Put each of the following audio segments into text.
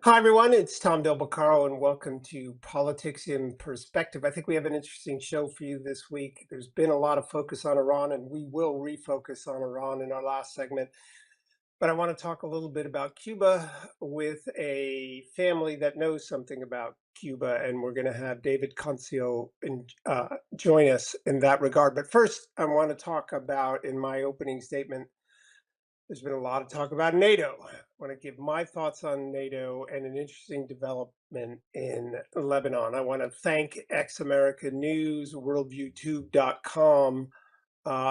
Hi, everyone. It's Tom Del Beccaro, and welcome to Politics in Perspective. I think we have an interesting show for you this week. There's been a lot of focus on Iran, and we will refocus on Iran in our last segment. But I want to talk a little bit about Cuba with a family that knows something about Cuba, and we're going to have David Cancio join us in that regard. But first, I want to talk about, in my opening statement, there's been a lot of talk about NATO. I want to give my thoughts on NATO and an interesting development in Lebanon. I want to thank Ex America News, worldviewtube.com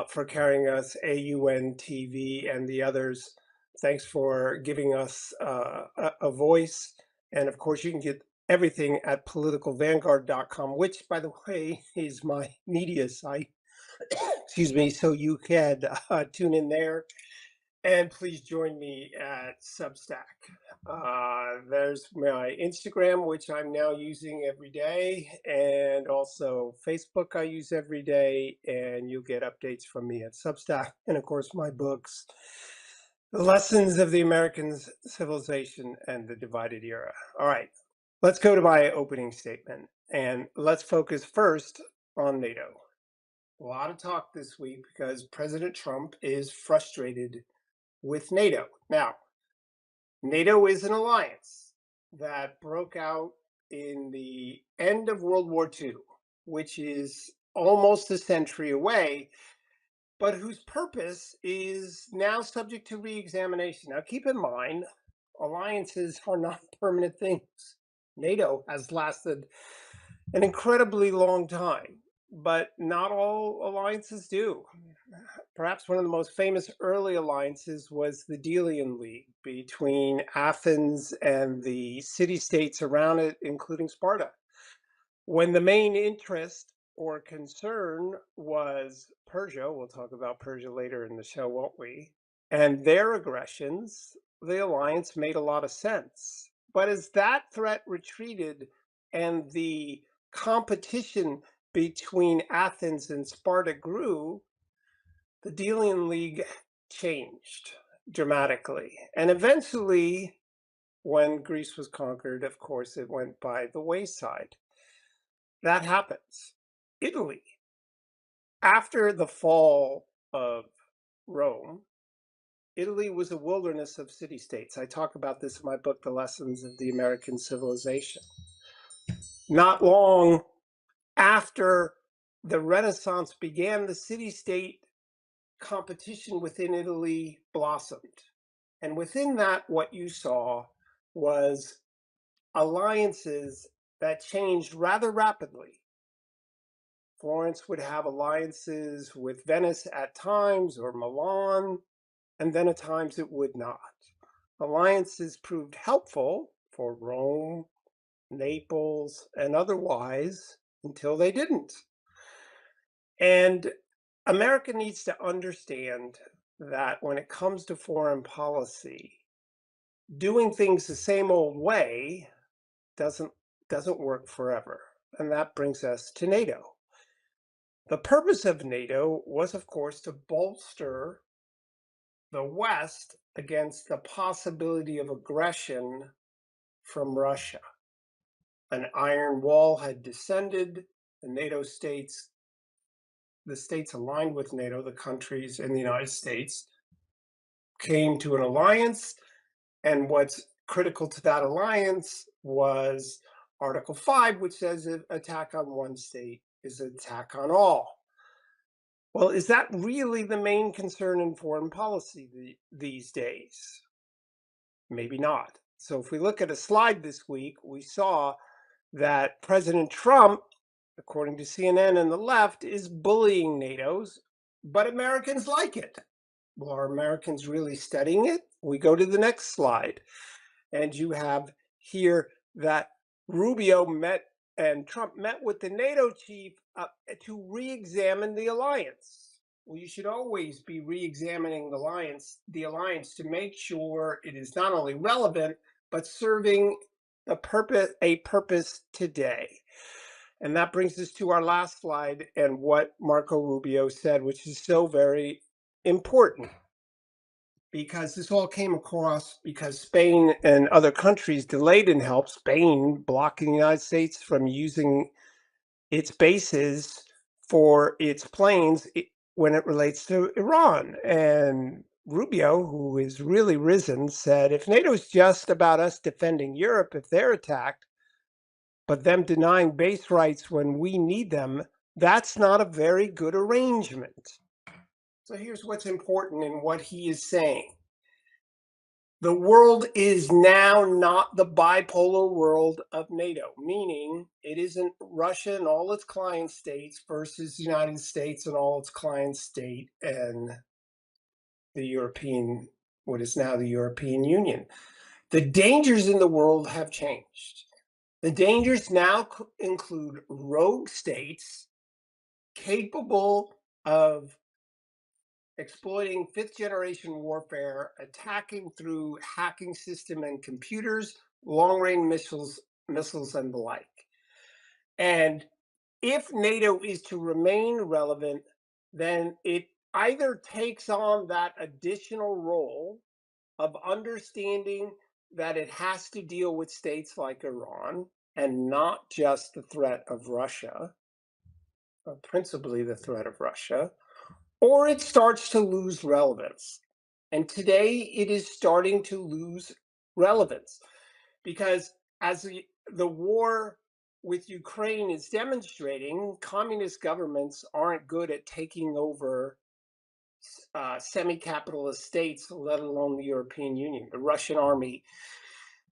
for carrying us, AUN TV, and the others. Thanks for giving us a voice. And of course, you can get everything at politicalvanguard.com, which, by the way, is my media site. Excuse me. So you can tune in there, and please join me at Substack. There's my Instagram, which I'm now using every day, and also Facebook I use every day, and you'll get updates from me at Substack. And of course, my books, The Lessons of the American Civilization and the Divided Era. All right, let's go to my opening statement, and let's focus first on NATO. A lot of talk this week because President Trump is frustrated with NATO. Now, NATO is an alliance that broke out in the end of World War II, which is almost a century away, but whose purpose is now subject to re-examination. Now, keep in mind, alliances are not permanent things. NATO has lasted an incredibly long time, but not all alliances do. Perhaps one of the most famous early alliances was the Delian League between Athens and the city states around it, including Sparta, when the main interest or concern was Persia. We'll talk about Persia later in the show, won't we? And their aggressions, the alliance made a lot of sense. But as that threat retreated and the competition between Athens and Sparta grew, the Delian League changed dramatically. And eventually, when Greece was conquered, of course, it went by the wayside. That happens. Italy, after the fall of Rome, Italy was a wilderness of city states. I talk about this in my book, The Lessons of the American Civilization. Not long after the Renaissance began, the city state competition within Italy blossomed. And within that, what you saw was alliances that changed rather rapidly. Florence would have alliances with Venice at times, or Milan, and then at times it would not. Alliances proved helpful for Rome, Naples, and otherwise until they didn't. And America needs to understand that when it comes to foreign policy, doing things the same old way doesn't work forever. And that brings us to NATO. The purpose of NATO was, of course, to bolster the West against the possibility of aggression from Russia. An iron wall had descended. The NATO states, the states aligned with NATO, the countries in the United States, came to an alliance. And what's critical to that alliance was Article 5, which says an attack on one state is an attack on all. Well, is that really the main concern in foreign policy these days? Maybe not. So if we look at a slide this week, we saw that President Trump, according to CNN and the left, is bullying NATO's, but Americans like it. Well, are Americans really studying it? We go to the next slide, and you have here that Rubio met and Trump met with the NATO chief to re-examine the alliance. Well, you should always be re-examining the alliance to make sure it is not only relevant, but serving a purpose today. And that brings us to our last slide and what Marco Rubio said, which is so very important. because this all came across because Spain and other countries delayed in help. Spain blocking the United States from using its bases for its planes when it relates to Iran. And Rubio, who is really risen, said if NATO's just about us defending Europe if they're attacked, but them denying base rights when we need them, that's not a very good arrangement. So here's what's important in what he is saying. The world is now not the bipolar world of NATO, meaning it isn't Russia and all its client states versus the United States and all its client state and the European, what is now the European Union. The dangers in the world have changed. The dangers now include rogue states capable of exploiting fifth generation warfare, attacking through hacking system and computers, long range missiles and the like. And if NATO is to remain relevant, then it either takes on that additional role of understanding that it has to deal with states like Iran and not just the threat of Russia, principally the threat of Russia, or it starts to lose relevance. And today it is starting to lose relevance because as the war with Ukraine is demonstrating, communist governments aren't good at taking over semi-capitalist states, let alone the European Union. The Russian army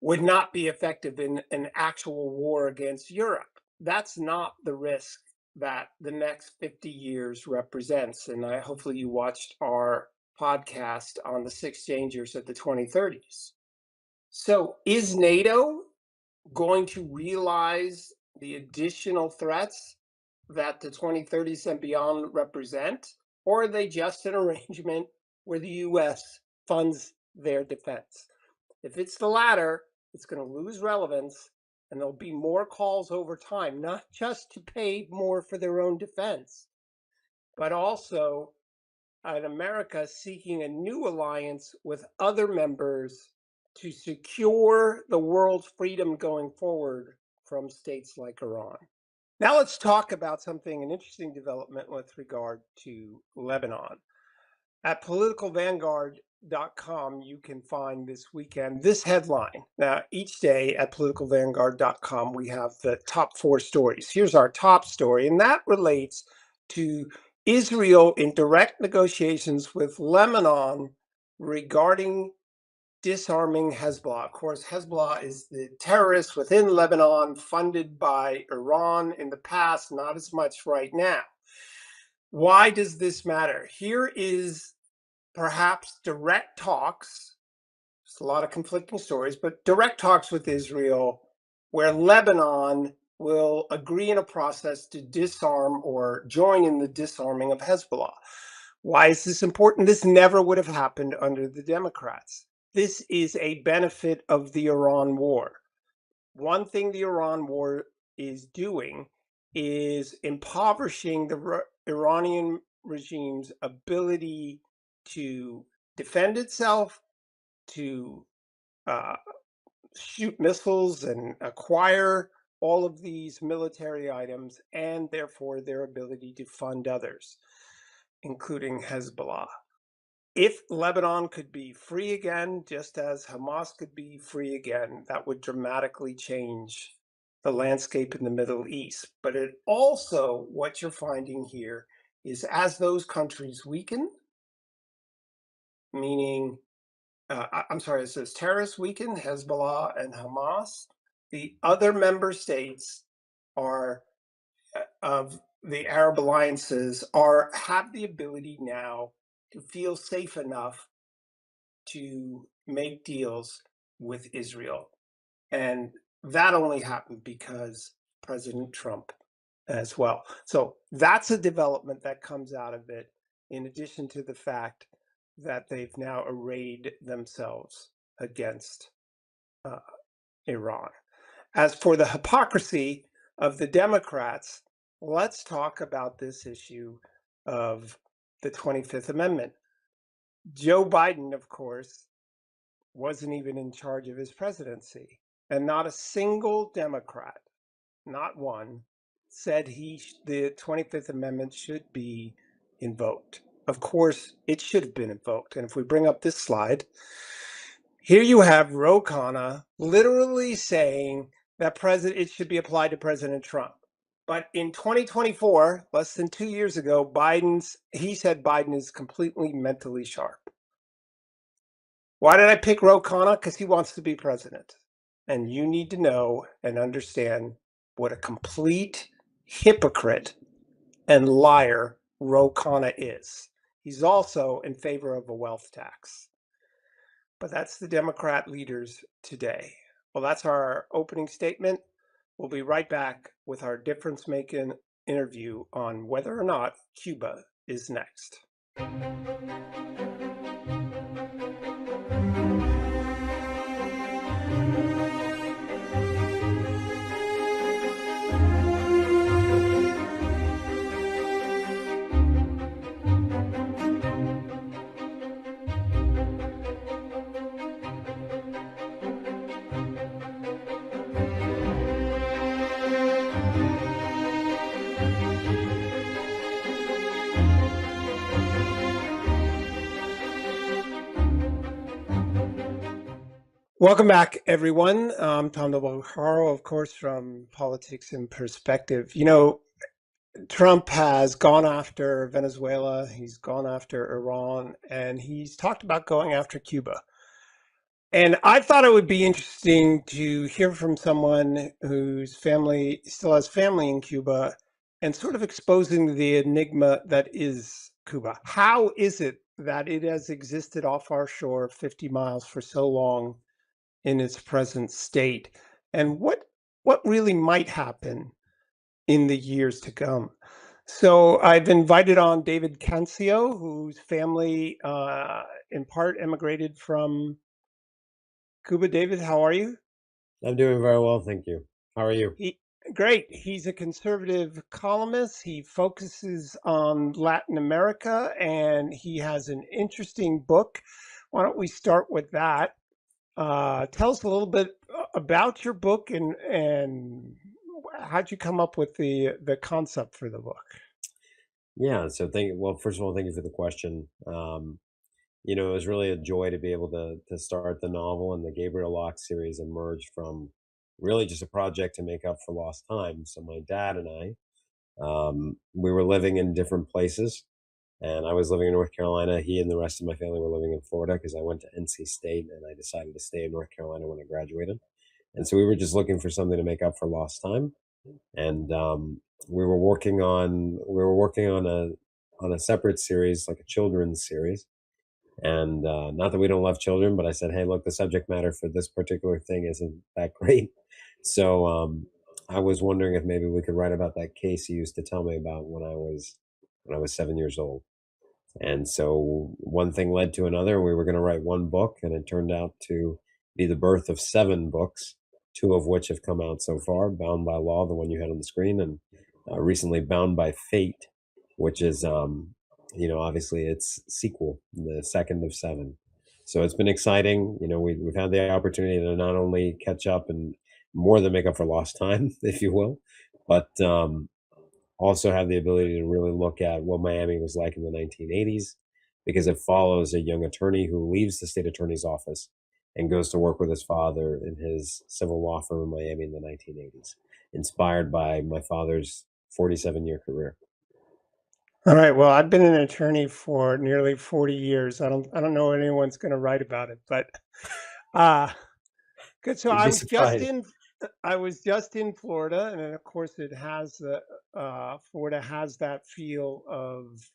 would not be effective in an actual war against Europe. That's not the risk that the next 50 years represents. And hopefully you watched our podcast on the six dangers of the 2030s. So is NATO going to realize the additional threats that the 2030s and beyond represent? Or are they just an arrangement where the US funds their defense? If it's the latter, it's going to lose relevance and there'll be more calls over time, not just to pay more for their own defense, but also in America seeking a new alliance with other members to secure the world's freedom going forward from states like Iran. Now let's talk about something, an interesting development with regard to Lebanon. At politicalvanguard.com, you can find this weekend this headline. Now, each day at politicalvanguard.com, we have the top four stories. Here's our top story, and that relates to Israel in direct negotiations with Lebanon regarding disarming Hezbollah. Of course, Hezbollah is the terrorists within Lebanon funded by Iran in the past, not as much right now. Why does this matter? Here is perhaps direct talks. There's a lot of conflicting stories, but direct talks with Israel where Lebanon will agree in a process to disarm or join in the disarming of Hezbollah. Why is this important? This never would have happened under the Democrats. This is a benefit of the Iran war. One thing the Iran war is doing is impoverishing the Iranian regime's ability to defend itself, to uh, shoot missiles and acquire all of these military items, and therefore their ability to fund others, including Hezbollah. If Lebanon could be free again, just as Hamas could be free again, that would dramatically change the landscape in the Middle East. But it also, what you're finding here is as those countries weaken, meaning, I'm sorry, it says terrorists weaken, Hezbollah and Hamas, the other member states are of the Arab alliances have the ability now to feel safe enough to make deals with Israel. And that only happened because President Trump as well. So that's a development that comes out of it, in addition to the fact that they've now arrayed themselves against uh, Iran. As for the hypocrisy of the Democrats, let's talk about this issue of the 25th Amendment. Joe Biden, of course, wasn't even in charge of his presidency. And not a single Democrat, not one, said the 25th Amendment should be invoked. Of course, it should have been invoked. And if we bring up this slide, here you have Ro Khanna literally saying that it should be applied to President Trump. But in 2024, less than 2 years ago, he said Biden is completely mentally sharp. Why did I pick Ro Khanna? Because he wants to be president. And you need to know and understand what a complete hypocrite and liar Ro Khanna is. He's also in favor of a wealth tax. But that's the Democrat leaders today. Well, that's our opening statement. We'll be right back with our difference making interview on whether or not Cuba is next. Welcome back, everyone. I'm Tom Nobocaro, of course, from Politics in Perspective. You know, Trump has gone after Venezuela, he's gone after Iran, and he's talked about going after Cuba. And I thought it would be interesting to hear from someone whose family still has family in Cuba and sort of exposing the enigma that is Cuba. How is it that it has existed off our shore 50 miles for so long in its present state, and what really might happen in the years to come? So I've invited on David Cancio, whose family in part immigrated from Cuba. David, how are you? I'm doing very well, thank you. How are you? Great. He's a conservative columnist. He focuses on Latin America, and he has an interesting book. Why don't we start with that? Tell us a little bit about your book and how'd you come up with the concept for the book? Yeah, so first of all, thank you for the question. It was really a joy to be able to start the novel, and the Gabriel Locke series emerged from really just a project to make up for lost time. So my dad and we were living in different places, and I was living in North Carolina. He and the rest of my family were living in Florida because I went to NC State, and I decided to stay in North Carolina when I graduated. And so we were just looking for something to make up for lost time. And we were working on a separate series, like a children's series. And not that we don't love children, but I said, hey, look, the subject matter for this particular thing isn't that great. So I was wondering if maybe we could write about that case you used to tell me about when I was 7 years old. And so one thing led to another. We were going to write one book, and it turned out to be the birth of seven books, two of which have come out so far: Bound by Law, the one you had on the screen, and recently Bound by Fate, which is, obviously its sequel, the second of seven. So it's been exciting. We've had the opportunity to not only catch up and more than make up for lost time, if you will, but also have the ability to really look at what Miami was like in the 1980s, because it follows a young attorney who leaves the state attorney's office and goes to work with his father in his civil law firm in Miami in the 1980s, inspired by my father's 47-year career. All right. Well, I've been an attorney for nearly 40 years. I don't know if anyone's going to write about it, but uh good. So You'd be surprised. I was just in Florida, and then of course Florida has that feel of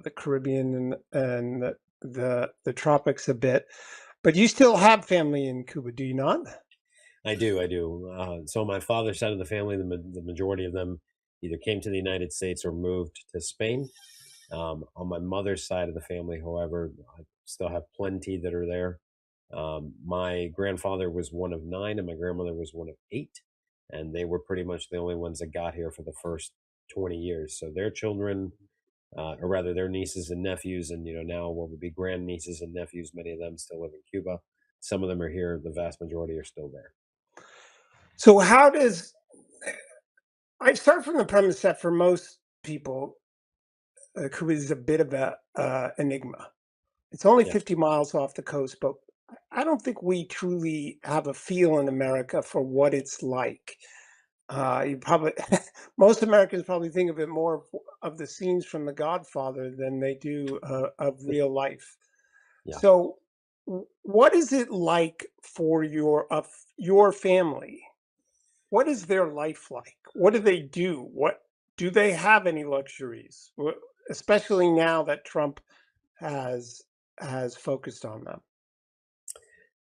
the Caribbean and the tropics a bit. But you still have family in Cuba, do you not? I do, I do. So on my father's side of the family, the majority of them either came to the United States or moved to Spain. On my mother's side of the family, however, I still have plenty that are there. My grandfather was one of nine, and my grandmother was one of eight, and they were pretty much the only ones that got here for the first 20 years. So their children or rather their nieces and nephews, and now what would be grandnieces and nephews. Many of them still live in Cuba. Some of them are here. The vast majority are still there. So how does I start from the premise that for most people, Cuba is a bit of a enigma. It's only Yeah, 50 miles off the coast, but I don't think we truly have a feel in America for what it's like. You probably most Americans probably think of it more of the scenes from The Godfather than they do of real life. yeah. So, what is it like for your family? What is their life like? What do they do? What do they have any luxuries? Especially now that Trump has has focused on them.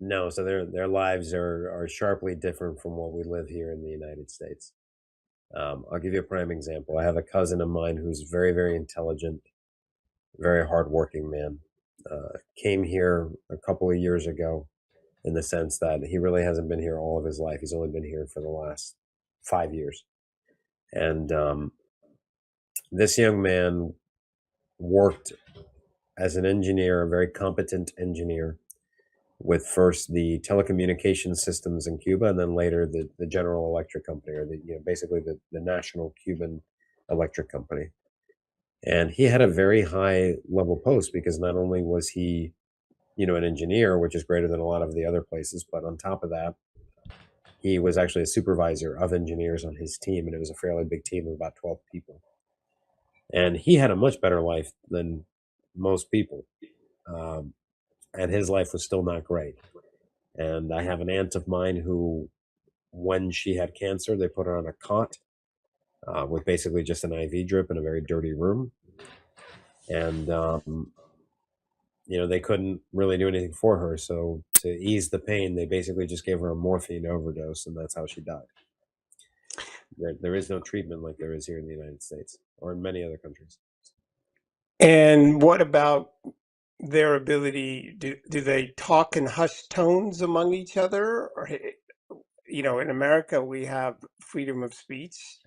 No, so their lives are sharply different from what we live here in the United States. I'll give you a prime example. I have a cousin of mine who's very, very intelligent, very hardworking man. Came here a couple of years ago, in the sense that he really hasn't been here all of his life. He's only been here for the last 5 years. And this young man worked as an engineer, a very competent engineer, with first the telecommunication systems in Cuba, and then later the General Electric Company, or basically the national Cuban electric company. And he had a very high level post because not only was he, an engineer, which is greater than a lot of the other places, but on top of that, he was actually a supervisor of engineers on his team, and it was a fairly big team of about 12 people. And he had a much better life than most people. Um, and his life was still not great. And I have an aunt of mine who, when she had cancer, they put her on a cot with basically just an IV drip in a very dirty room. And, they couldn't really do anything for her. So to ease the pain, they basically just gave her a morphine overdose, and that's how she died. There is no treatment like there is here in the United States or in many other countries. And what about their ability? Do they talk in hushed tones among each other? Or, in America, we have freedom of speech.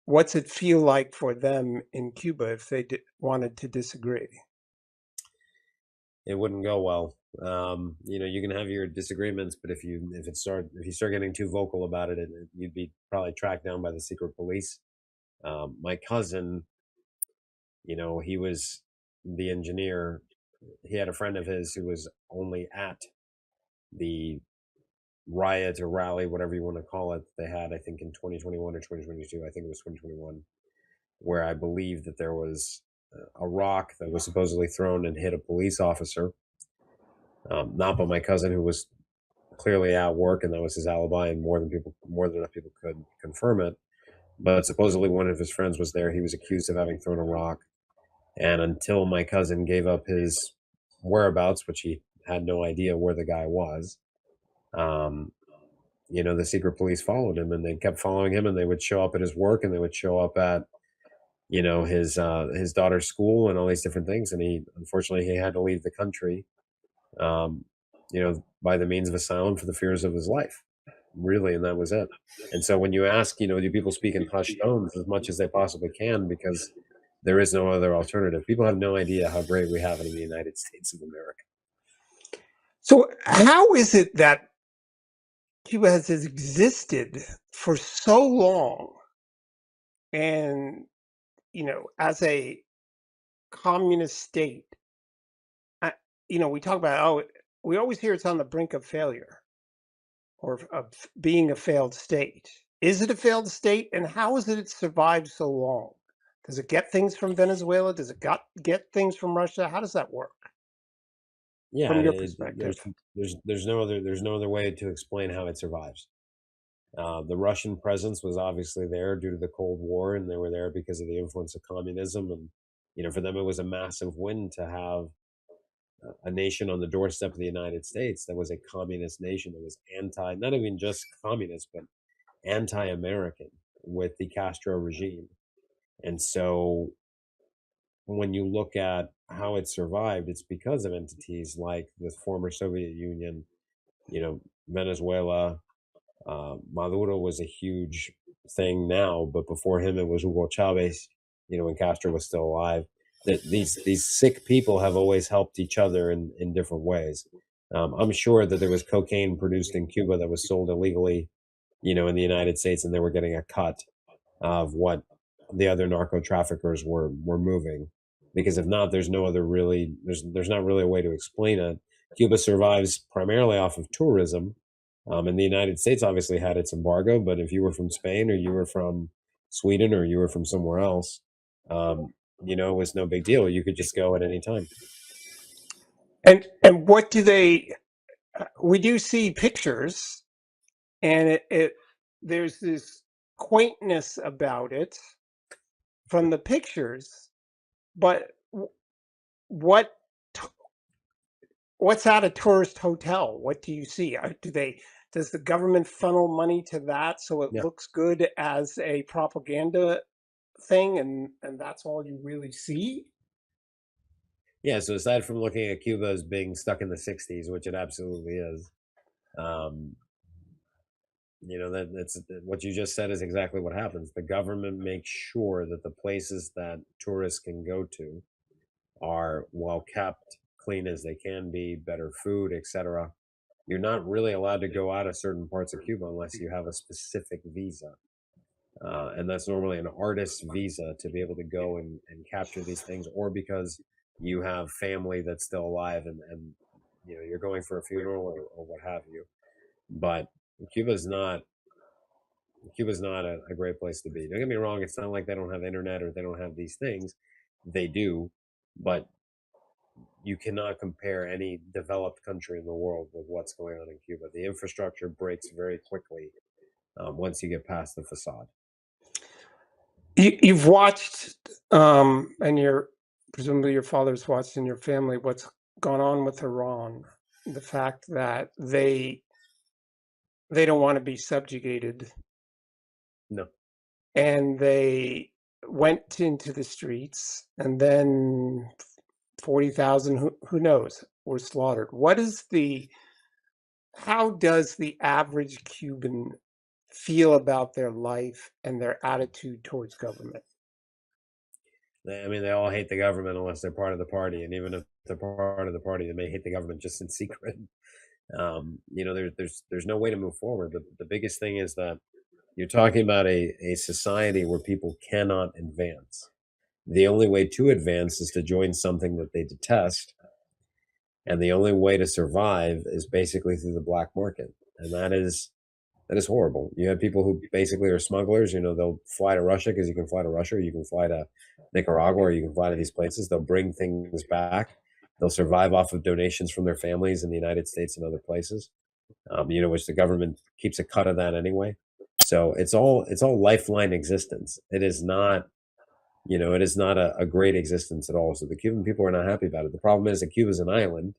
What's it feel like for them in Cuba if they wanted to disagree? It wouldn't go well. You can have your disagreements, but if you start getting too vocal about it, you'd be probably tracked down by the secret police. My cousin, he was the engineer. He had a friend of his who was only at the riot or rally, whatever you want to call it, they had, I think, in 2021 or 2022. I think it was 2021, where I believe that there was a rock that was supposedly thrown and hit a police officer. Not but my cousin, who was clearly at work, and that was his alibi, and more than enough people could confirm it. But supposedly one of his friends was there. He was accused of having thrown a rock, and until my cousin gave up his whereabouts, which he had no idea where the guy was, um, the secret police followed him, and they kept following him, and they would show up at his work, and they would show up at his daughter's school and all these different things. And he, unfortunately, he had to leave the country, by the means of asylum for the fears of his life, really, and that was it. And so when you ask, do people speak in hushed tones as much as they possibly can, because there is no other alternative. People have no idea how great we have it in the United States of America. So, how is it that Cuba has existed for so long and, as a communist state? I, we talk about, we always hear it's on the brink of failure or of being a failed state. Is it a failed state? And how has it survived so long? Does it get things from Venezuela? Does it get things from Russia? How does that work Yeah, from your perspective? there's no other way to explain how it survives. The Russian presence was obviously there due to the Cold War, and they were there because of the influence of communism. And for them, it was a massive win to have a nation on the doorstep of the United States that was a communist nation, that was not even just communist, but anti-American with the Castro regime. And so when you look at how it survived, it's because of entities like the former Soviet Union, Venezuela. Maduro was a huge thing now, but before him, it was Hugo Chavez, when Castro was still alive. that these sick people have always helped each other in different ways. I'm sure that there was cocaine produced in Cuba that was sold illegally, in the United States, and they were getting a cut of what the other narco traffickers were moving. Because if not, there's not really a way to explain it. Cuba survives primarily off of tourism, and the United States obviously had its embargo. But if you were from Spain or you were from Sweden or you were from somewhere else, um, it was no big deal. You could just go at any time. And what do they? We do see pictures, and it there's this quaintness about it from the pictures. But what what's at a tourist hotel? What do you see? Do they? Does the government funnel money to that so it Yeah, looks good as a propaganda thing, and that's all you really see? yeah. So aside from looking at Cuba as being stuck in the '60s, which it absolutely is, um, that's what you just said is exactly what happens. The government makes sure that the places that tourists can go to are well kept, clean as they can be, better food, etc. You're not really allowed to go out of certain parts of Cuba unless you have a specific visa. And that's normally an artist's visa to be able to go and capture these things, or because you have family that's still alive and you're going for a funeral or what have you. But Cuba's not Cuba's not a great place to be. Don't get me wrong; it's not like they don't have internet or they don't have these things. They do, but you cannot compare any developed country in the world with what's going on in Cuba. The infrastructure breaks very quickly once you get past the facade. You've watched, and your presumably your father's watched in your family what's gone on with Iran. The fact that they don't want to be subjugated, No, and they went into the streets, and then 40,000, who knows, were slaughtered. What is the How does the average Cuban feel about their life and their attitude towards government? I mean they all hate the government unless they're part of the party, and even if they're part of the party, they may hate the government just in secret. There's no way to move forward. The biggest thing is that you're talking about a society where people cannot advance. The only way to advance is to join something that they detest, and the only way to survive is basically through the black market, and that is horrible. You have people who basically are smugglers. They'll fly to Russia because you can fly to Russia, or you can fly to Nicaragua, or you can fly to these places. They'll bring things back. They'll survive off of donations from their families in the United States and other places, which the government keeps a cut of that anyway. So it's all lifeline existence. It is not a great existence at all. So the Cuban people are not happy about it. The problem is that Cuba's an island,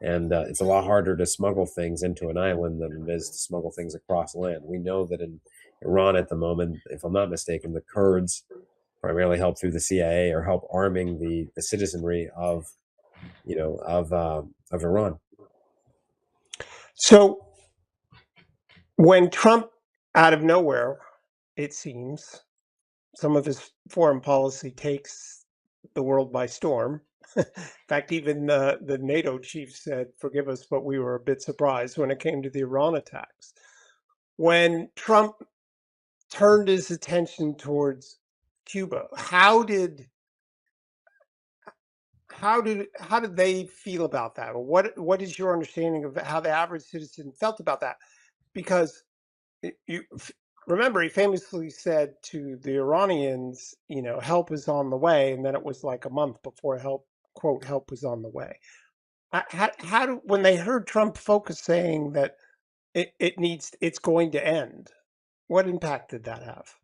and it's a lot harder to smuggle things into an island than it is to smuggle things across land. We know that in Iran at the moment, if I'm not mistaken, the Kurds primarily help through the CIA or help arming the citizenry of Iran. So when Trump, out of nowhere, it seems, some of his foreign policy takes the world by storm. In fact, even the NATO chief said, "Forgive us, but we were a bit surprised when it came to the Iran attacks." When Trump turned his attention towards Cuba, how did they feel about that? Or what is your understanding of how the average citizen felt about that? Because you remember he famously said to the Iranians, help is on the way, and then it was like a month before help was on the way. When they heard Trump focus saying that it's going to end, what impact did that have?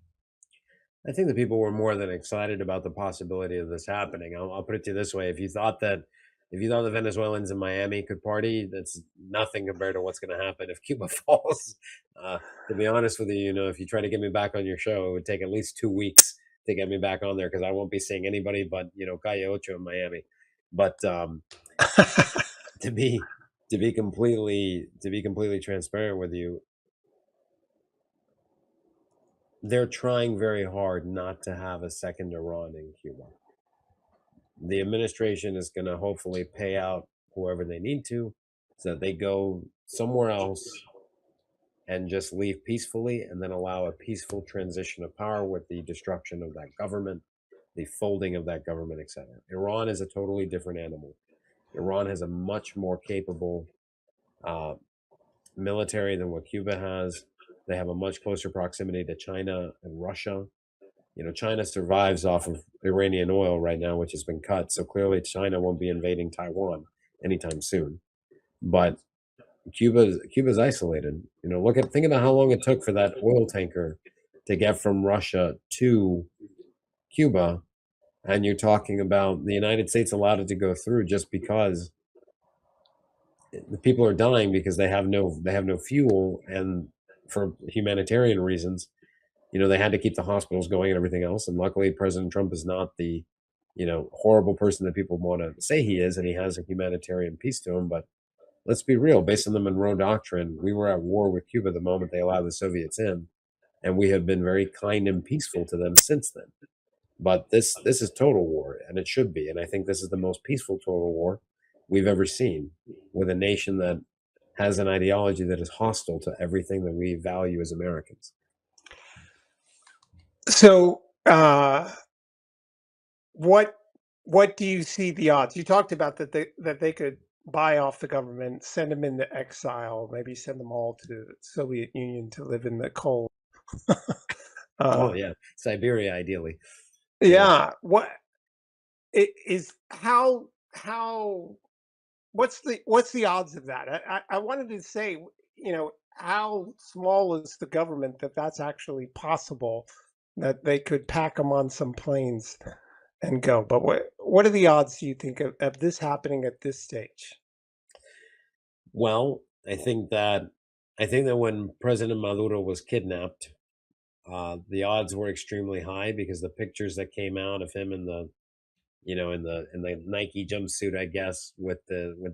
I think the people were more than excited about the possibility of this happening. I'll put it to you this way: if you thought the Venezuelans in Miami could party, that's nothing compared to what's going to happen if Cuba falls. To be honest with you, if you try to get me back on your show, it would take at least 2 weeks to get me back on there because I won't be seeing anybody but Calle Ocho in Miami. But to be to be completely transparent with you, they're trying very hard not to have a second Iran in Cuba. The administration is going to hopefully pay out whoever they need to so that they go somewhere else and just leave peacefully and then allow a peaceful transition of power with the destruction of that government, the folding of that government, etc. Iran is a totally different animal. Iran has a much more capable uh, military than what Cuba has. They have a much closer proximity to China and Russia. You know, China survives off of Iranian oil right now, which has been cut. So clearly, China won't be invading Taiwan anytime soon. But Cuba's isolated. You know, think about how long it took for that oil tanker to get from Russia to Cuba, and you're talking about the United States allowed it to go through just because the people are dying because they have no fuel, and for humanitarian reasons, you know, they had to keep the hospitals going and everything else. And luckily, President Trump is not the, horrible person that people want to say he is, and he has a humanitarian piece to him. But let's be real, based on the Monroe Doctrine, we were at war with Cuba the moment they allowed the Soviets in, and we have been very kind and peaceful to them since then. But this is total war, and it should be. And I think this is the most peaceful total war we've ever seen with a nation that has an ideology that is hostile to everything that we value as Americans. So, what what do you see the odds? You talked about that they could buy off the government, send them into exile, maybe send them all to the Soviet Union to live in the cold. Oh uh, yeah, Siberia ideally. Yeah. yeah. What it is? How what's the odds of that? I wanted to say, how small is the government that that's actually possible, that they could pack them on some planes and go. But what are the odds, do you think, of this happening at this stage? Well, I think that when President Maduro was kidnapped, the odds were extremely high because the pictures that came out of him in the in the Nike jumpsuit, I guess, with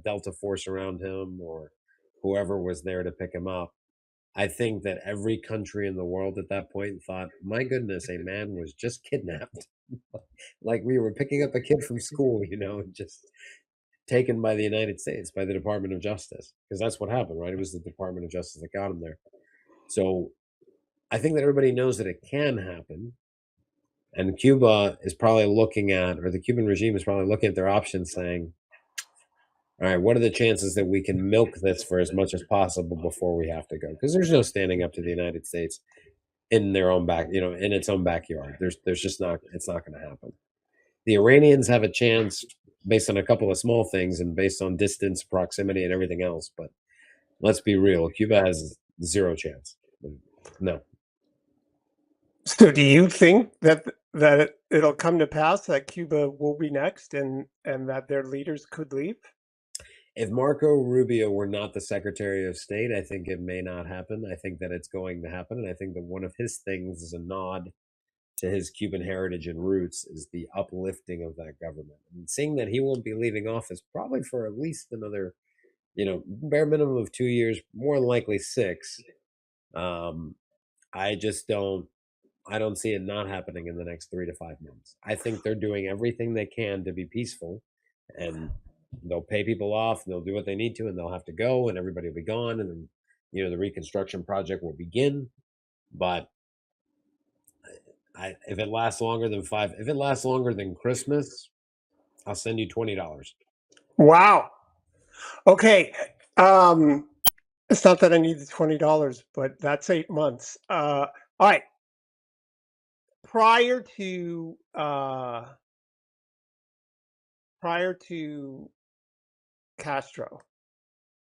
Delta Force around him or whoever was there to pick him up. I think that every country in the world at that point thought, "My goodness, a man was just kidnapped." Like we were picking up a kid from school, just taken by the United States, by the Department of Justice, because that's what happened, right? It was the Department of Justice that got him there. So I think that everybody knows that it can happen. And Cuba is probably looking at, or the Cuban regime is probably looking at their options saying, all right, what are the chances that we can milk this for as much as possible before we have to go? Because there's no standing up to the United States in their own in its own backyard. There's just not, it's not going to happen. The Iranians have a chance based on a couple of small things and based on distance, proximity, and everything else. But let's be real, Cuba has zero chance. No. So do you think that it'll come to pass that Cuba will be next, and that their leaders could leave? If Marco Rubio were not the Secretary of State, I think it may not happen. I think that it's going to happen. And I think that one of his things is a nod to his Cuban heritage and roots is the uplifting of that government. And seeing that he won't be leaving office probably for at least another, bare minimum of 2 years, more than likely six. Um, I just I don't see it not happening in the next 3 to 5 months. I think they're doing everything they can to be peaceful, and they'll pay people off, and they'll do what they need to, and they'll have to go, and everybody will be gone, and then the reconstruction project will begin. But if it lasts longer than if it lasts longer than Christmas, I'll send you $20. Wow. Okay. Um, it's not that I need the $20, but that's 8 months. All right. Prior to prior to Castro,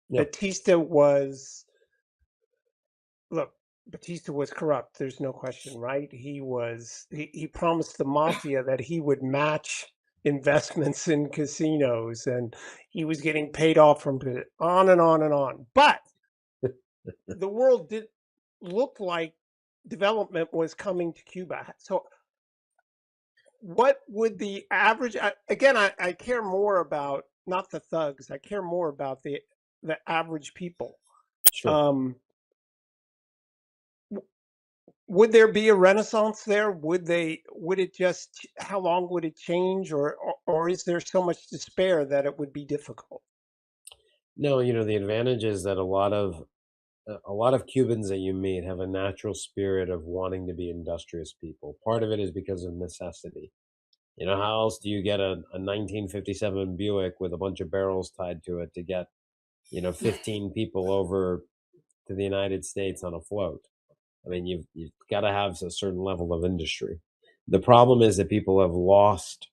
Yeah, Batista was look, Batista was corrupt. There's no question, right? He promised the mafia that he would match investments in casinos, and he was getting paid off from it, on and on and on. But the world did look like development was coming to Cuba. So what would the average, again, I care more about not the thugs. I care more about the average people. sure. Um, would there be a renaissance there? Would it just how long would it change, or is there so much despair that it would be difficult? No, the advantage is that a lot of Cubans that you meet have a natural spirit of wanting to be industrious people. Part of it is because of necessity. How else do you get a 1957 Buick with a bunch of barrels tied to it to get, 15 people over to the United States on a float? I mean, you've got to have a certain level of industry. The problem is that people have lost,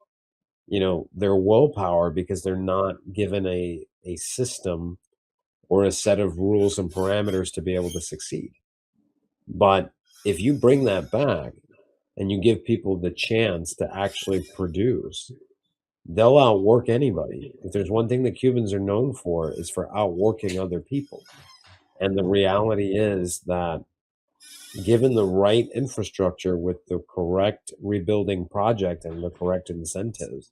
their willpower because they're not given a system or a set of rules and parameters to be able to succeed. But if you bring that back and you give people the chance to actually produce, they'll outwork anybody. If there's one thing that Cubans are known for, is for outworking other people. And the reality is that given the right infrastructure with the correct rebuilding project and the correct incentives,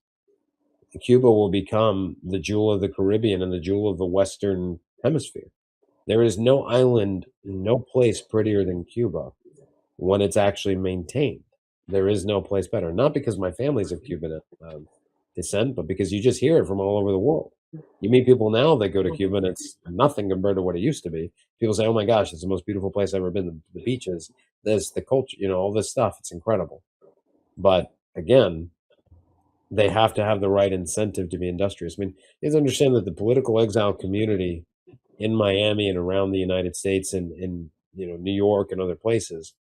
Cuba will become the jewel of the Caribbean and the jewel of the Western Hemisphere. There is no island, no place prettier than Cuba when it's actually maintained. There is no place better. Not because my family's of Cuban descent, but because you just hear it from all over the world. You meet people now that go to Cuba, and it's nothing compared to what it used to be. People say, "Oh my gosh, it's the most beautiful place I've ever been." The beaches, this, the culture, all this stuff. It's incredible. But again, they have to have the right incentive to be industrious. I mean, you have to understand that the political exile community in Miami and around the United States and in New York and other places,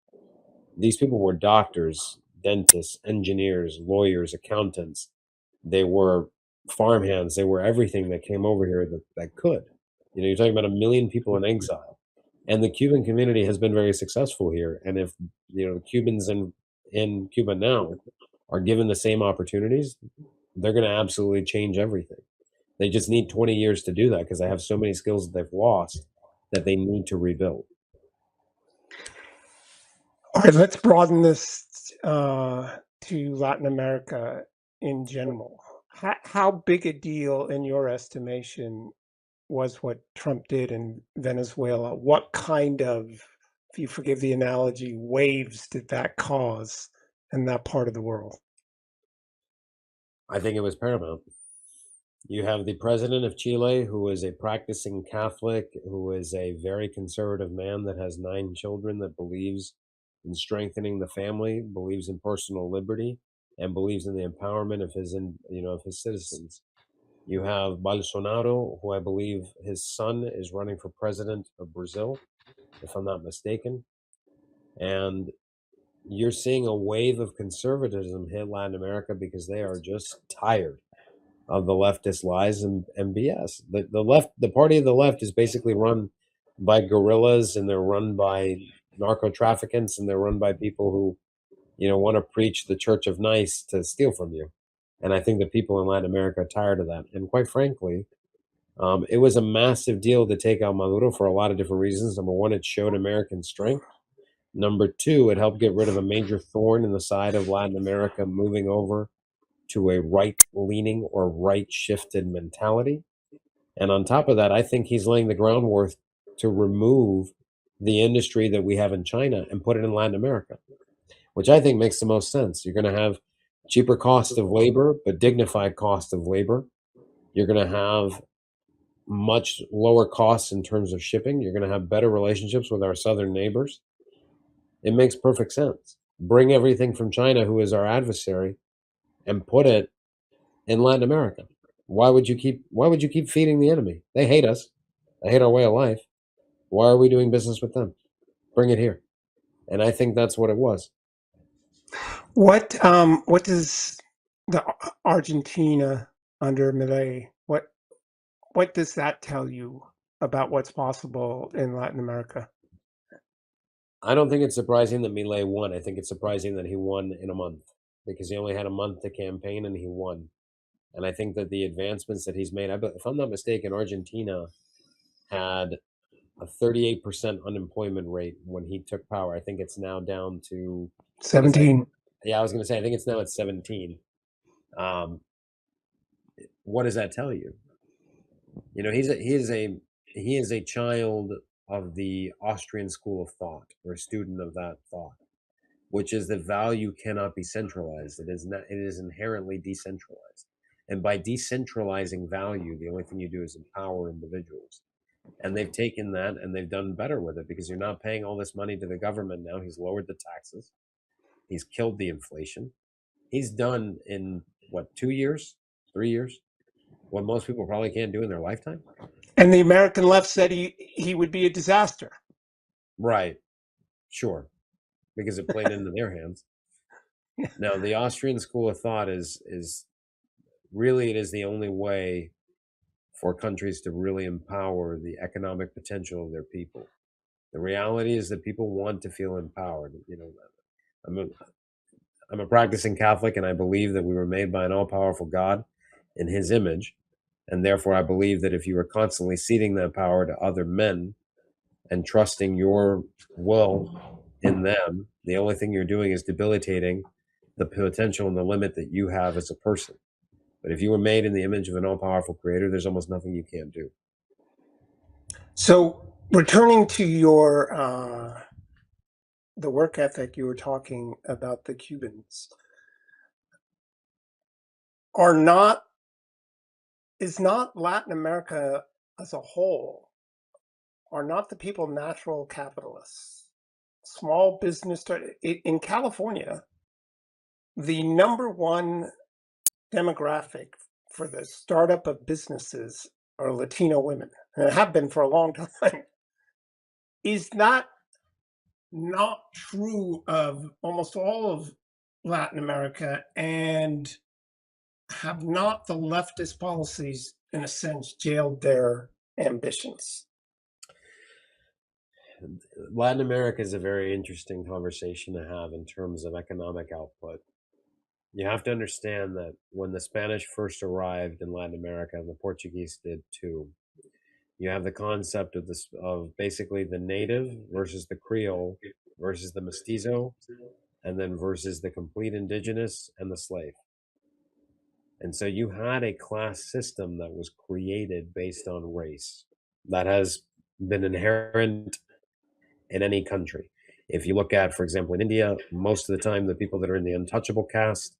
these people were doctors, dentists, engineers, lawyers, accountants. They were farmhands. They were everything that came over here that could. You're talking about 1 million people in exile. And the Cuban community has been very successful here. And if, Cubans in Cuba now are given the same opportunities, they're going to absolutely change everything. They just need 20 years to do that because they have so many skills that they've lost that they need to rebuild. All right, let's broaden this to Latin America in general. How big a deal, in your estimation, was what Trump did in Venezuela? What kind of, if you forgive the analogy, waves did that cause in that part of the world? I think it was paramount. You have the president of Chile, who is a practicing Catholic, who is a very conservative man that has 9 children, that believes in strengthening the family, believes in personal liberty, and believes in the empowerment of his citizens. You have Bolsonaro, who I believe his son is running for president of Brazil, if I'm not mistaken. And you're seeing a wave of conservatism hit Latin America because they are just tired of the leftist lies and BS. The party of the left is basically run by guerrillas, and they're run by narco traffickants, and they're run by people who, want to preach the church of nice to steal from you. And I think the people in Latin America are tired of that. And quite frankly, it was a massive deal to take out Maduro for a lot of different reasons. Number one, it showed American strength. Number two, it helped get rid of a major thorn in the side of Latin America moving over to a right leaning or right shifted mentality. And on top of that, I think he's laying the groundwork to remove the industry that we have in China and put it in Latin America, which I think makes the most sense. You're going to have cheaper cost of labor, but dignified cost of labor. You're going to have much lower costs in terms of shipping. You're going to have better relationships with our southern neighbors. It makes perfect sense. Bring everything from China, who is our adversary, and put it in Latin America. Why would you keep feeding the enemy? They hate us. They hate our way of life. Why are we doing business with them? Bring it here. And I think that's what it was. What does the Argentina under Milei, what does that tell you about what's possible in Latin America? I don't think it's surprising that Milei won. I think it's surprising that he won in a month because he only had a month to campaign and he won. And I think that the advancements that he's made, if I'm not mistaken, Argentina had a 38% unemployment rate when he took power. I think it's now down to, I think it's like, 17. yeah, I was going to say, I think it's now at 17. Um, what does that tell you? He is a child of the Austrian school of thought, or a student of that thought. which is that value cannot be centralized. It is not. It is inherently decentralized. And by decentralizing value, the only thing you do is empower individuals. And they've taken that and they've done better with it because you're not paying all this money to the government now. He's lowered the taxes. He's killed the inflation. He's done in what, 2 years, 3 years, what most people probably can't do in their lifetime. And the American left said he would be a disaster. Right. Sure. Because it played into their hands. Now, the Austrian school of thought is really, it is the only way for countries to really empower the economic potential of their people. The reality is that people want to feel empowered. I'm a, I'm a practicing Catholic, and I believe that we were made by an all-powerful God in His image, and therefore I believe that if you are constantly ceding that power to other men and trusting your will in them, the only thing you're doing is debilitating the potential and the limit that you have as a person. But if you were made in the image of an all-powerful creator, there's almost nothing you can't do. So returning to your the work ethic you were talking about, the Cubans are not is not Latin America as a whole, are not the people natural capitalists? Small business in California, the number one demographic for the startup of businesses are Latino women, and have been for a long time. Is that not true of almost all of Latin America? And have not the leftist policies, in a sense, jailed their ambitions? Latin America is a very interesting conversation to have in terms of economic output. You have to understand that when the Spanish first arrived in Latin America, and the Portuguese did too, you have the concept of this of basically the native versus the Creole versus the mestizo, and then versus the complete indigenous and the slave. And so you had a class system that was created based on race that has been inherent in any country. If you look at, for example, in India, most of the time the people that are in the untouchable caste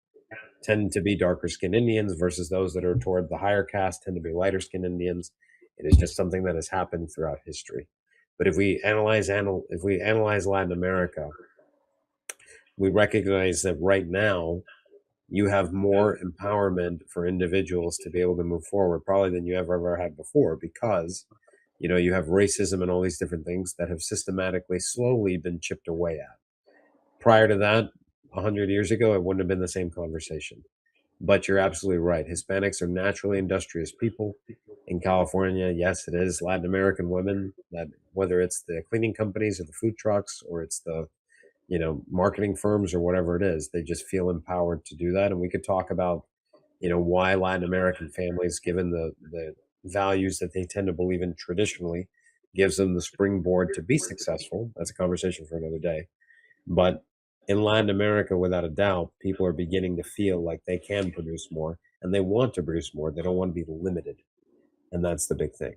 tend to be darker skinned Indians versus those that are toward the higher caste tend to be lighter skinned Indians. It is just something that has happened throughout history. But if we analyze Latin America, we recognize that right now you have more empowerment for individuals to be able to move forward probably than you ever had before because you have racism and all these different things that have systematically slowly been chipped away at. Prior to that, 100 years ago, it wouldn't have been the same conversation. But you're absolutely right. Hispanics are naturally industrious people. In California, yes, it is Latin American women that, whether it's the cleaning companies or the food trucks or it's the marketing firms or whatever it is, they just feel empowered to do that. And we could talk about why Latin American families, given the values that they tend to believe in traditionally, gives them the springboard to be successful. That's a conversation for another day. But in Latin America, without a doubt, people are beginning to feel like they can produce more and they want to produce more. They don't want to be limited. And that's the big thing.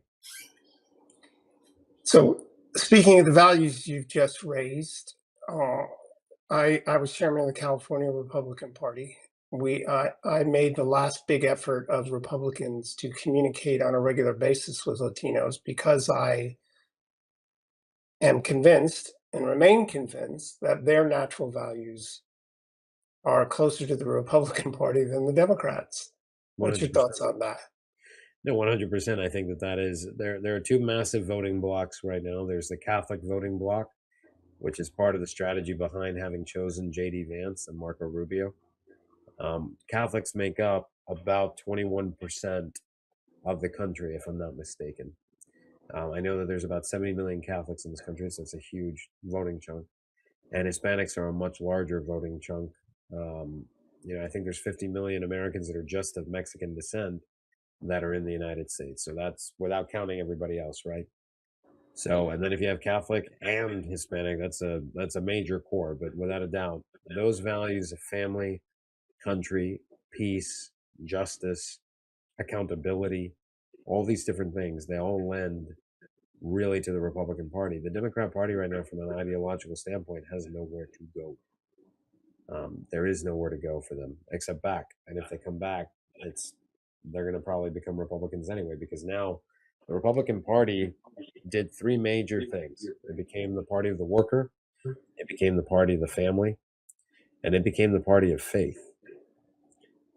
So, speaking of the values you've just raised, I was chairman of the California Republican Party. I made the last big effort of Republicans to communicate on a regular basis with Latinos because I am convinced and remain convinced that their natural values are closer to the Republican Party than the Democrats. What's your 100%. thoughts on that? No, 100%. I think that is there. There are two massive voting blocks right now. There's the Catholic voting bloc, which is part of the strategy behind having chosen J.D. Vance and Marco Rubio. Catholics make up about 21% of the country, if I'm not mistaken. I know that there's about 70 million Catholics in this country, so it's a huge voting chunk. And Hispanics are a much larger voting chunk. I think there's 50 million Americans that are just of Mexican descent that are in the United States. So that's without counting everybody else, right? So, and then if you have Catholic and Hispanic, that's a major core. But without a doubt, those values of family, country, peace, justice, accountability, all these different things, they all lend really to the Republican Party. The Democrat Party right now, from an ideological standpoint, has nowhere to go. There is nowhere to go for them except back. And if they come back, it's they're going to probably become Republicans anyway, because now the Republican Party did three major things. It became the party of the worker, it became the party of the family, and it became the party of faith.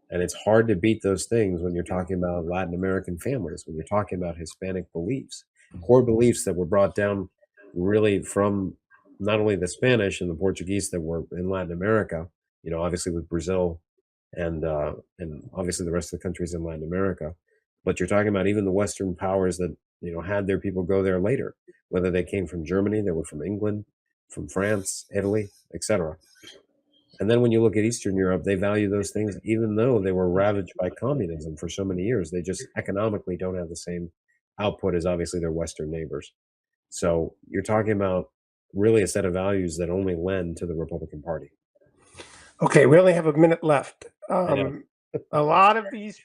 And it's hard to beat those things when you're talking about Latin American families, when you're talking about Hispanic beliefs, core beliefs that were brought down really from not only the Spanish and the Portuguese that were in Latin America, obviously with Brazil and obviously the rest of the countries in Latin America, but you're talking about even the Western powers that had their people go there later, whether they came from Germany, they were from England, from France, Italy, etc. And then when you look at Eastern Europe, they value those things, even though they were ravaged by communism for so many years. They just economically don't have the same output as obviously their Western neighbors. So you're talking about really a set of values that only lend to the Republican Party. Okay, we only have a minute left. I know. A lot of these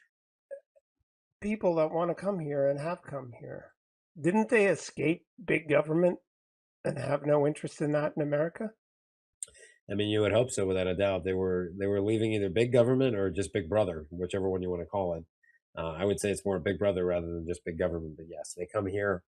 people that want to come here and have come here, didn't they escape big government and have no interest in that in America? I mean, you would hope so, without a doubt. They were leaving either big government or just Big Brother, whichever one you want to call it. I would say it's more Big Brother rather than just big government. But yes, they come here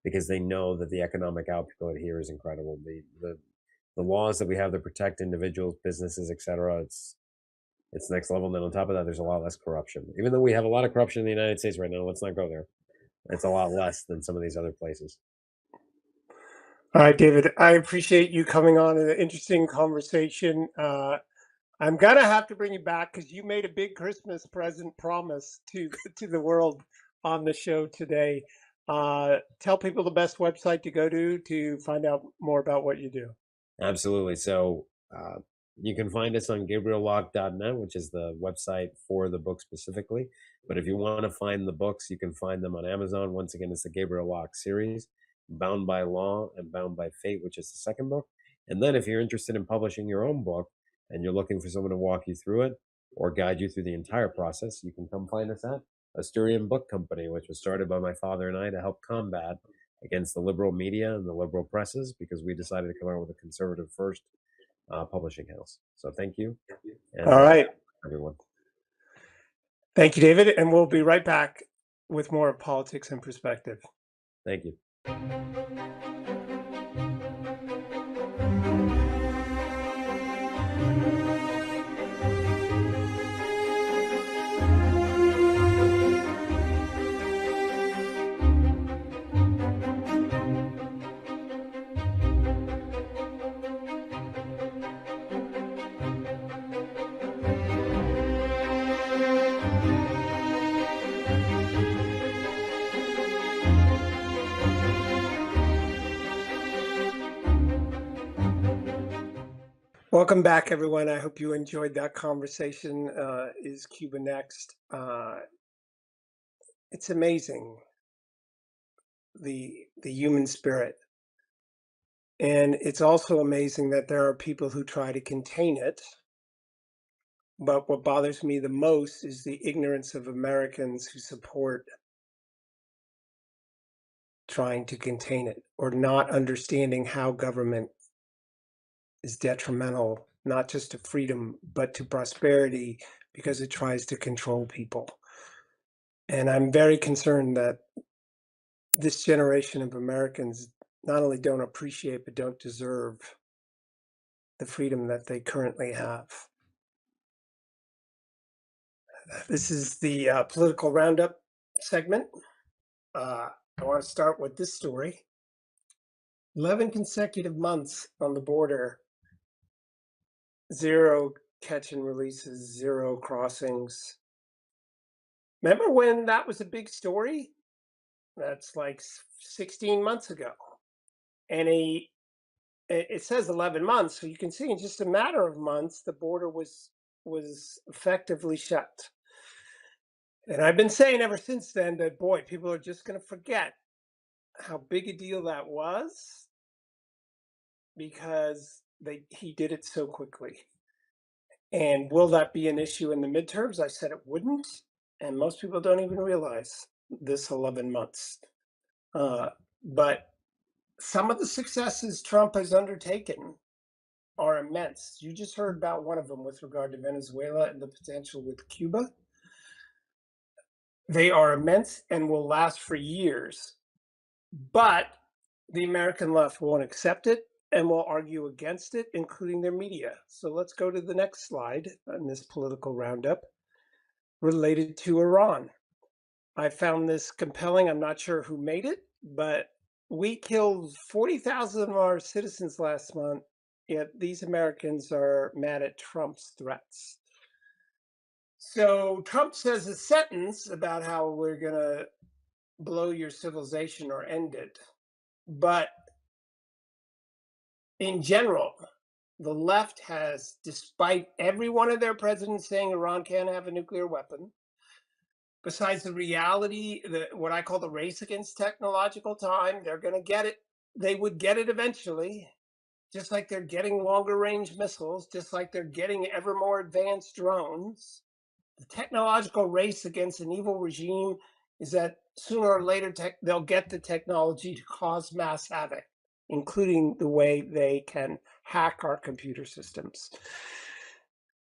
because they know that the economic output here is incredible. The laws that we have to protect individuals, businesses, etc. It's next level. And then on top of that, there's a lot less corruption. Even though we have a lot of corruption in the United States right now, let's not go there. It's a lot less than some of these other places. All right, David, I appreciate you coming on an interesting conversation. I'm gonna have to bring you back because you made a big Christmas present promise to the world on the show today. Tell people the best website to go to find out more about what you do. Absolutely. So you can find us on GabrielLocke.net, which is the website for the book specifically. But if you want to find the books, you can find them on Amazon. Once again, it's the Gabriel Locke series, Bound by Law and Bound by Fate, which is the second book. And then if you're interested in publishing your own book and you're looking for someone to walk you through it or guide you through the entire process, you can come find us at Asturian Book Company, which was started by my father and I to help combat against the liberal media and the liberal presses, because we decided to come out with a conservative first publishing house. So thank you, and All right. everyone. Thank you, David. And we'll be right back with more of Politics and Perspective. Thank you. Welcome back, everyone. I hope you enjoyed that conversation. Is Cuba next? It's amazing, the human spirit. And it's also amazing that there are people who try to contain it. But what bothers me the most is the ignorance of Americans who support trying to contain it or not understanding how government is detrimental, not just to freedom, but to prosperity because it tries to control people. And I'm very concerned that this generation of Americans not only don't appreciate, but don't deserve the freedom that they currently have. This is the political roundup segment. I want to start with this story. 11 consecutive months on the border, zero catch and releases, zero crossings. Remember when that was a big story? That's like 16 months ago. And it says 11 months, so you can see in just a matter of months the border was effectively shut. And I've been saying ever since then that, boy, people are just going to forget how big a deal that was because he did it so quickly. And will that be an issue in the midterms? I said it wouldn't, and most people don't even realize this 11 months. But some of the successes Trump has undertaken are immense. You just heard about one of them with regard to Venezuela and the potential with Cuba. They are immense and will last for years. But the American left won't accept it and will argue against it, including their media. So let's go to the next slide on this political roundup related to Iran. I found this compelling. I'm not sure who made it, but we killed 40,000 of our citizens last month, yet these Americans are mad at Trump's threats. So Trump says a sentence about how we're going to blow your civilization or end it. But in general, the left has, despite every one of their presidents saying Iran can't have a nuclear weapon, besides the reality, what I call the race against technological time, they're going to get it. They would get it eventually, just like they're getting longer range missiles, just like they're getting ever more advanced drones. The technological race against an evil regime is that sooner or later they'll get the technology to cause mass havoc, including the way they can hack our computer systems.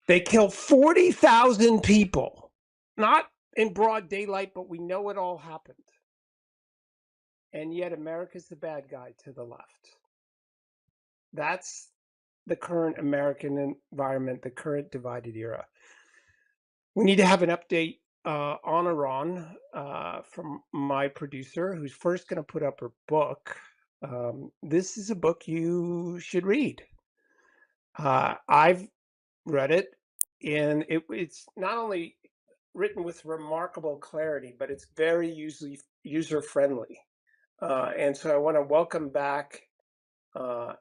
They kill 40,000 people, not in broad daylight, but we know it all happened. And yet America's the bad guy to the left. That's the current American environment, the current divided era. We need to have an update on Iran from my producer, who's first going to put up her book. This is a book you should read. I've read it, and it's not only written with remarkable clarity, but it's very user friendly. And so I want to welcome back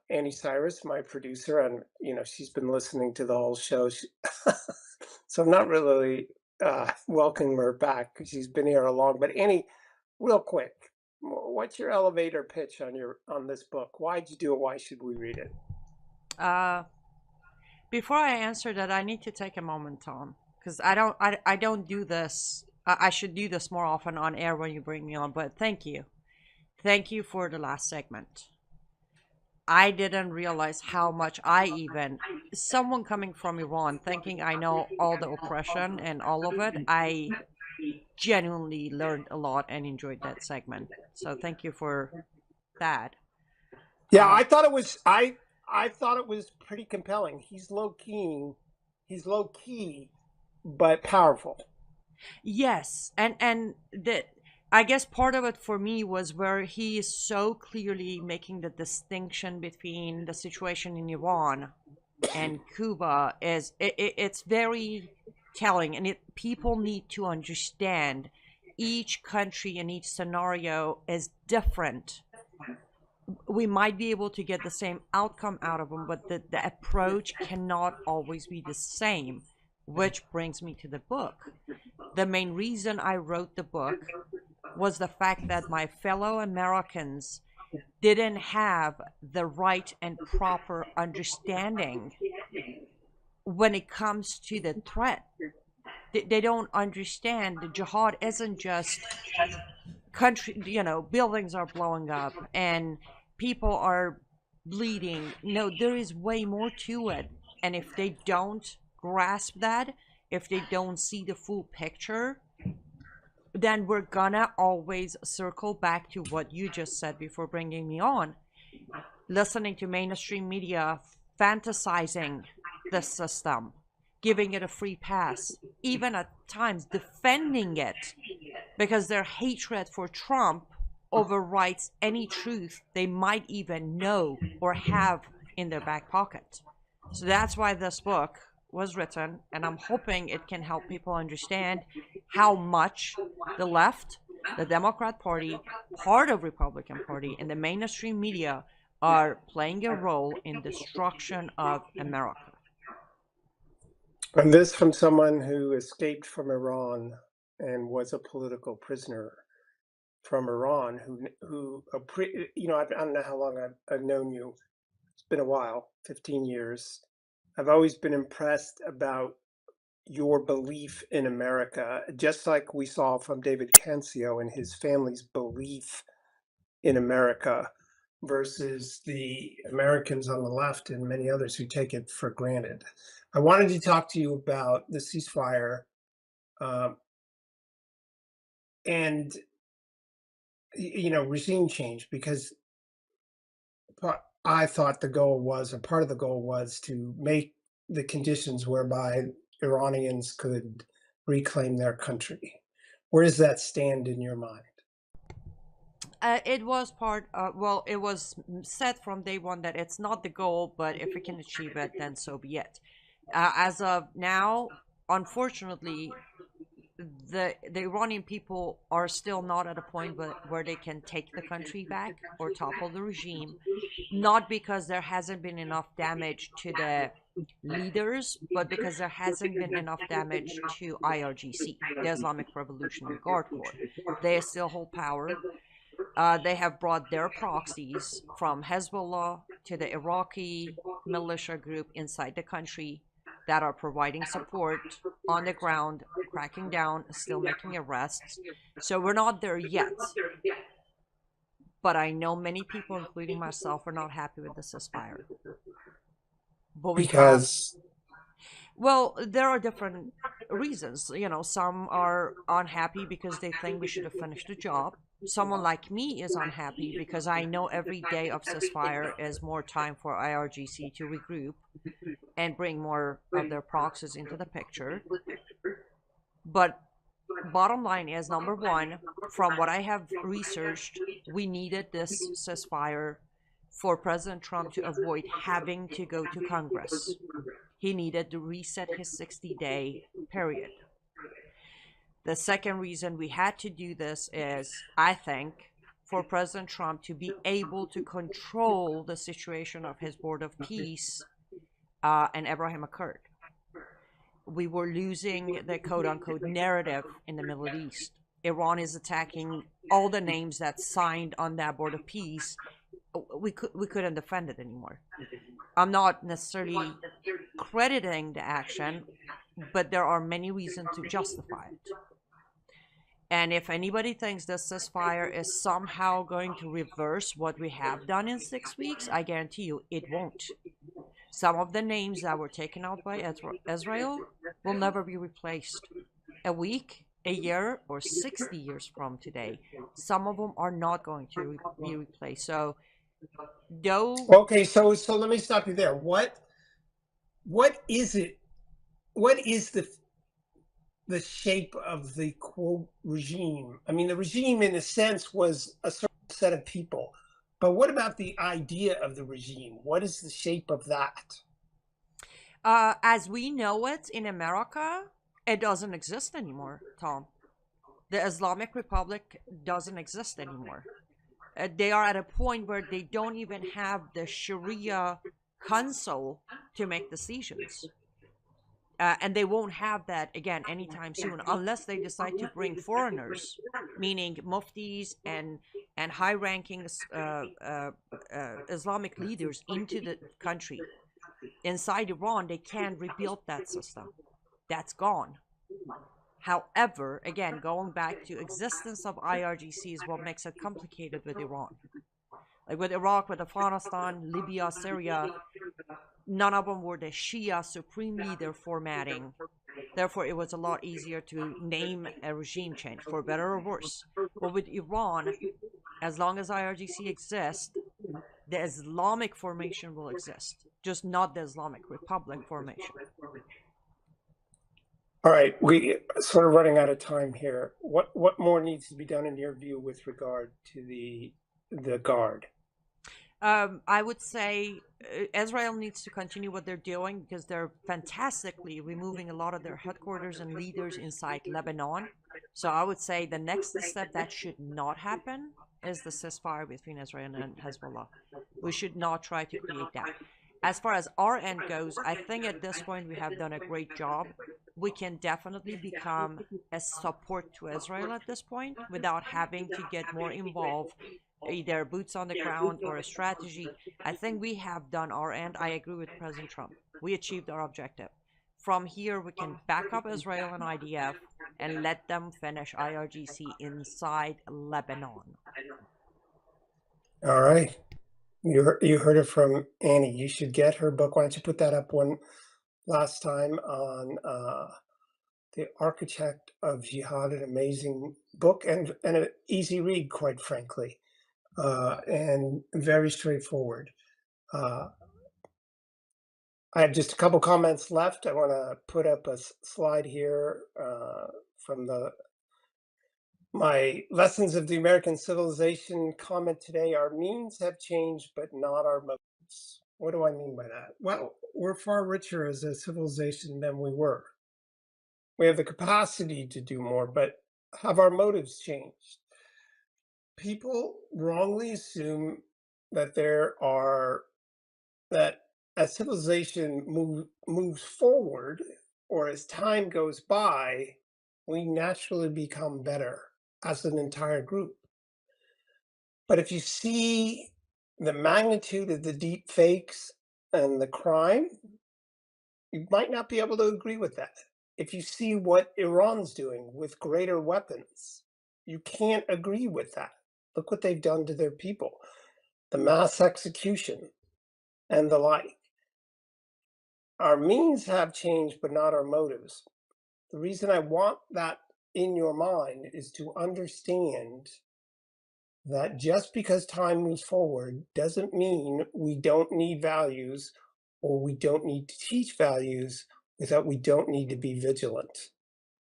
Annie Cyrus, my producer, and she's been listening to the whole show. So I'm not really welcoming her back because she's been here along. But Annie, real quick, what's your elevator pitch on this book? Why'd you do it? Why should we read it? Uh, Before I answer that, I need to take a moment, Tom, because I don't do this. I should do this more often on air when you bring me on. But thank you for the last segment. I didn't realize how much someone coming from Iran, thinking I know all the oppression and all of it, I genuinely learned a lot and enjoyed that segment. So thank you for that. Yeah, Uh, I thought it was pretty compelling. He's low key, but powerful. Yes, and the I guess part of it for me was where he is so clearly making the distinction between the situation in Iran and Cuba it's very telling, and people need to understand each country and each scenario is different. We might be able to get the same outcome out of them, but the approach cannot always be the same, which brings me to the book. The main reason I wrote the book was the fact that my fellow Americans didn't have the right and proper understanding when it comes to the threat. They don't understand the jihad isn't just country, buildings are blowing up and people are bleeding. No, there is way more to it. And if they don't grasp that, if they don't see the full picture, then we're gonna always circle back to what you just said before bringing me on. Listening to mainstream media fantasizing the system, giving it a free pass, even at times defending it because their hatred for Trump overrides any truth they might even know or have in their back pocket. So that's why this book was written, and I'm hoping it can help people understand how much the left, the Democrat Party, part of Republican Party, and the mainstream media are playing a role in destruction of America. And this from someone who escaped from Iran and was a political prisoner from Iran, I don't know how long I've known you. It's been a while, 15 years. I've always been impressed about your belief in America, just like we saw from David Cancio and his family's belief in America, versus the Americans on the left and many others who take it for granted. I wanted to talk to you about the ceasefire um, and regime change because I thought the goal was, or part of the goal was, to make the conditions whereby Iranians could reclaim their country. Where does that stand in your mind? It was part well, it was said from day one that it's not the goal, but if we can achieve it, then so be it. As of now, unfortunately, the Iranian people are still not at a point where they can take the country back or topple the regime, not because there hasn't been enough damage to the leaders, but because there hasn't been enough damage to IRGC, the Islamic Revolutionary Guard Corps. They still hold power. They have brought their proxies from Hezbollah to the Iraqi militia group inside the country that are providing support on the ground, cracking down, still making arrests. So we're not there yet. But I know many people, including myself, are not happy with the ceasefire. But we have, Because well, there are different reasons. Some are unhappy because they think we should have finished the job. Someone like me is unhappy because I know every day of ceasefire is more time for IRGC to regroup and bring more of their proxies into the picture. But bottom line is, number one, from what I have researched, we needed this ceasefire for President Trump to avoid having to go to Congress. He needed to reset his 60-day period. The second reason we had to do this is, I think, for President Trump to be able to control the situation of his board of peace and Abraham Accord. We were losing the quote-unquote narrative in the Middle East. Iran is attacking all the names that signed on that board of peace. We couldn't defend it anymore. I'm not necessarily crediting the action, but there are many reasons to justify it. And if anybody thinks this ceasefire is somehow going to reverse what we have done in 6 weeks, I guarantee you it won't. Some of the names that were taken out by Israel will never be replaced. A week, a year, or 60 years from today, some of them are not going to be replaced. So, though, okay, so let me stop you there. What is it? What is the shape of the quote regime? I mean, the regime, in a sense, was a certain set of people. But what about the idea of the regime? What is the shape of that? as we know it in America, it doesn't exist anymore, Tom. The Islamic Republic doesn't exist anymore. They are at a point where they don't even have the Sharia council to make decisions. And they won't have that again anytime soon unless they decide to bring foreigners, meaning muftis and high-ranking Islamic leaders into the country. Inside Iran, they can rebuild that system. That's gone. However, again, going back to existence of IRGC is what makes it complicated with Iran. Like with Iraq, with Afghanistan, Libya, Syria, none of them were the Shia supreme leader formatting. Therefore, it was a lot easier to name a regime change, for better or worse. But with Iran, as long as IRGC exists, the Islamic formation will exist, just not the Islamic Republic formation. All right, we sort of running out of time here. What more needs to be done in your view with regard to the guard? I would say Israel needs to continue what they're doing because they're fantastically removing a lot of their headquarters and leaders inside Lebanon. So I would say the next step that should not happen is the ceasefire between Israel and Hezbollah. We should not try to create that. As far as our end goes, I think at this point we have done a great job. We can definitely become a support to Israel at this point without having to get more involved, either boots on the ground or a strategy. I think we have done our end. I agree with President Trump. We achieved our objective. From here, we can back up Israel and IDF and let them finish IRGC inside Lebanon. All right. You heard it from Annie. You should get her book. Why don't you put that up one last time on The Architect of Jihad, an amazing book and an easy read, quite frankly, and very straightforward. Uh, I have just a couple comments left. I want to put up a slide here from my Lessons of the American Civilization comment today. Our means have changed, but not our motives. What do I mean by that? Well, we're far richer as a civilization than we were. We have the capacity to do more, but have our motives changed? People wrongly assume that that as civilization moves forward, or as time goes by, we naturally become better as an entire group. But if you see the magnitude of the deep fakes and the crime, you might not be able to agree with that. If you see what Iran's doing with greater weapons, you can't agree with that. Look what they've done to their people, the mass execution and the like. Our means have changed, but not our motives. The reason I want that in your mind is to understand that just because time moves forward doesn't mean we don't need values or we don't need to teach values, without we don't need to be vigilant.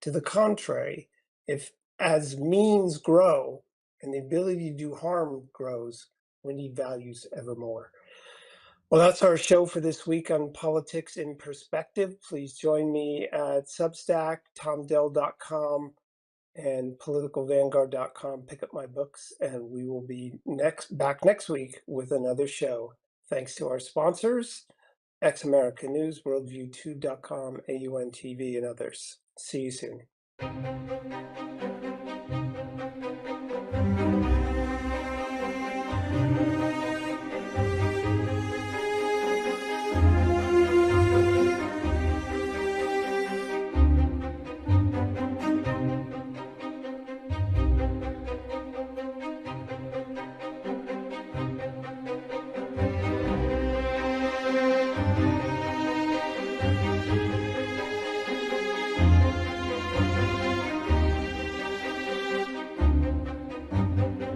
To the contrary, if as means grow and the ability to do harm grows, we need values evermore. Well, that's our show for this week on Politics in Perspective. Please join me at Substack, tomdell.com, and politicalvanguard.com. Pick up my books, and we will be back next week with another show. Thanks to our sponsors, Ex America News, worldview2.com, AUN TV, and others. See you soon.